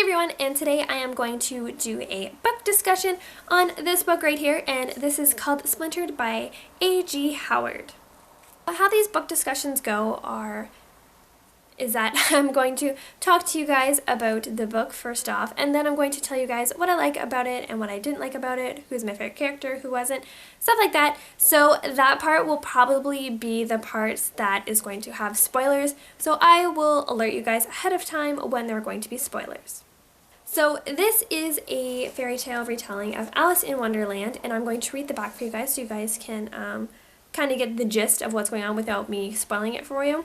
Hey everyone, and today I am going to do a book discussion on this book right here, and this is called Splintered by A.G. Howard. How these book discussions go is that I'm going to talk to you guys about the book first off, and then I'm going to tell you guys what I like about it and what I didn't like about it, who's my favorite character, who wasn't, stuff like that. So that part will probably be the parts that is going to have spoilers, so I will alert you guys ahead of time when there are going to be spoilers. So this is a fairy tale retelling of Alice in Wonderland, and I'm going to read the back for you guys so you guys can kind of get the gist of what's going on without me spoiling it for you.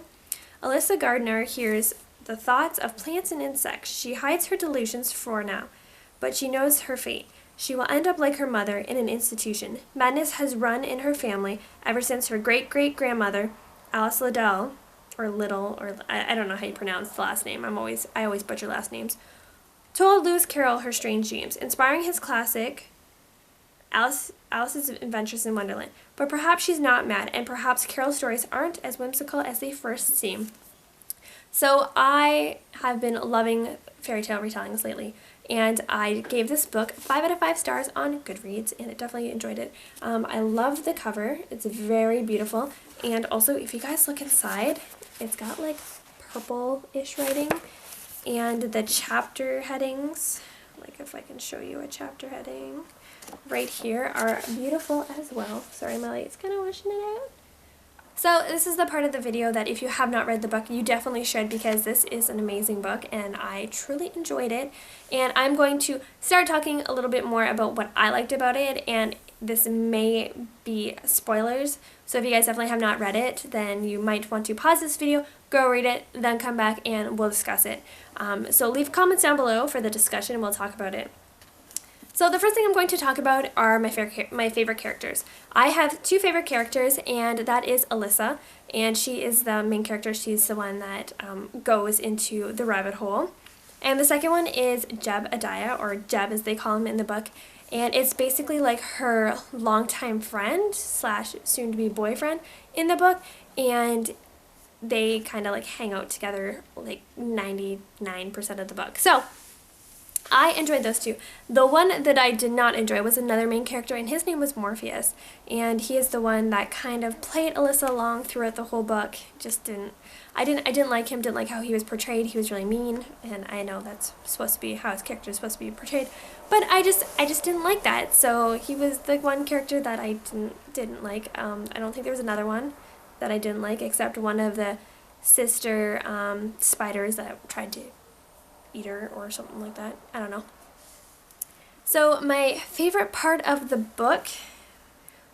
Alyssa Gardner hears the thoughts of plants and insects. She hides her delusions for now, but she knows her fate. She will end up like her mother in an institution. Madness has run in her family ever since her great-great-grandmother, Alice Liddell, or Little, or I don't know how you pronounce the last name. I always butcher last names. Told Lewis Carroll her strange dreams, inspiring his classic Alice's Adventures in Wonderland. But perhaps she's not mad, and perhaps Carol's stories aren't as whimsical as they first seem. So I have been loving fairy tale retellings lately, and I gave this book 5 out of 5 stars on Goodreads, and I definitely enjoyed it. I love the cover. It's very beautiful, and also if you guys look inside, it's got like purple-ish writing, and the chapter headings, like if I can show you a chapter heading, right here are beautiful as well. Sorry, my light's kind of washing it out. So this is the part of the video that if you have not read the book, you definitely should, because this is an amazing book and I truly enjoyed it. And I'm going to start talking a little bit more about what I liked about it, and this may be spoilers. So if you guys definitely have not read it, then you might want to pause this video, go read it, then come back and we'll discuss it. So leave comments down below for the discussion and we'll talk about it. So the first thing I'm going to talk about are my favorite characters. I have 2 favorite characters, and that is Alyssa, and she is the main character. She's the one that goes into the rabbit hole. And the second one is Jebediah, or Jeb as they call him in the book, and it's basically like her longtime friend slash soon-to-be boyfriend in the book, and they kind of like hang out together like 99% of the book. So I enjoyed those 2. The one that I did not enjoy was another main character, and his name was Morpheus, and he is the one that kind of played Alyssa along throughout the whole book. I didn't like him, didn't like how he was portrayed. He was really mean, and I know that's supposed to be how his character is supposed to be portrayed, but I just didn't like that. So he was the one character that I didn't like. I don't think there was another one that I didn't like, except one of the sister spiders that tried to eat her or something like that. I don't know. So my favorite part of the book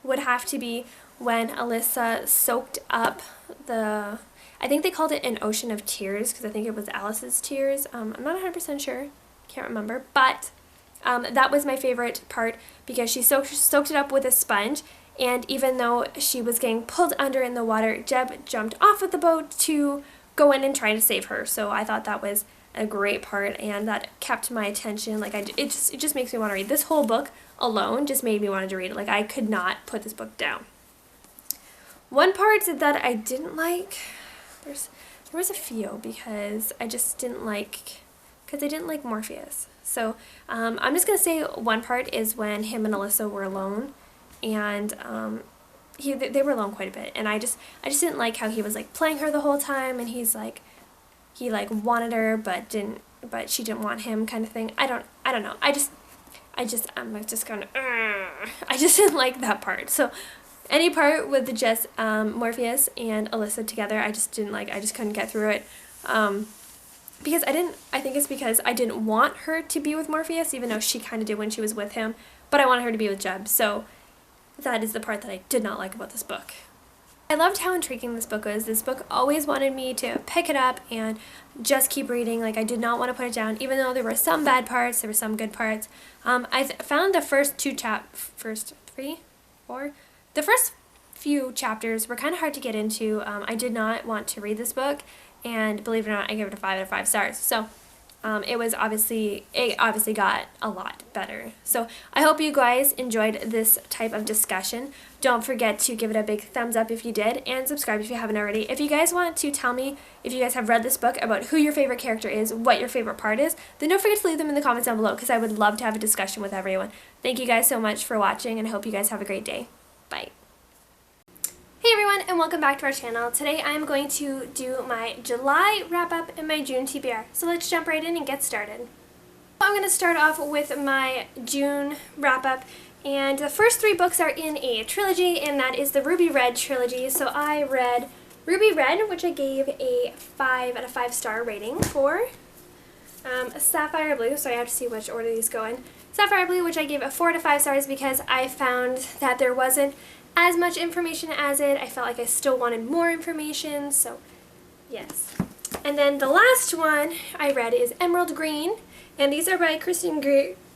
would have to be when Alyssa soaked up I think they called it an ocean of tears, because I think it was Alice's tears. I'm not 100% sure. Can't remember. But that was my favorite part, because she soaked it up with a sponge, and even though she was getting pulled under in the water, Jeb jumped off of the boat to go in and try to save her. So I thought that was a great part, and that kept my attention. Like it just makes me want to read. This whole book alone just made me want to read it. Like I could not put this book down. One part that I didn't like, there was a few, because I didn't like Morpheus. So I'm just gonna say one part is when him and Alyssa were alone, and they were alone quite a bit, and I just didn't like how he was like playing her the whole time, and he wanted her but she didn't want him, kind of thing. I don't know. I just didn't like that part. So any part with just Morpheus and Alyssa together, I just didn't like. I just couldn't get through it. Because I think it's because I didn't want her to be with Morpheus, even though she kind of did when she was with him, but I wanted her to be with Jeb. So that is the part that I did not like about this book. I loved how intriguing this book was. This book always wanted me to pick it up and just keep reading. Like I did not want to put it down, even though there were some bad parts, there were some good parts. I found the first the first few chapters were kind of hard to get into. I did not want to read this book, and believe it or not, I gave it a 5 out of 5 stars. So it obviously got a lot better. So I hope you guys enjoyed this type of discussion. Don't forget to give it a big thumbs up if you did, and subscribe if you haven't already. If you guys want to tell me if you guys have read this book, about who your favorite character is, what your favorite part is, then don't forget to leave them in the comments down below, because I would love to have a discussion with everyone. Thank you guys so much for watching, and I hope you guys have a great day. Bye. Hey everyone, and welcome back to our channel. Today I'm going to do my July wrap-up and my June TBR. So let's jump right in and get started. I'm going to start off with my June wrap-up, and the first 3 books are in a trilogy, and that is the Ruby Red trilogy. So I read Ruby Red, which I gave a 5 out of 5 star rating for. Sapphire Blue, so I have to see which order these go in. Sapphire Blue, which I gave a 4 out of 5 stars because I found that there wasn't as much information as it. I felt like I still wanted more information, so yes. And then the last one I read is Emerald Green, and these are by Kristen Greer.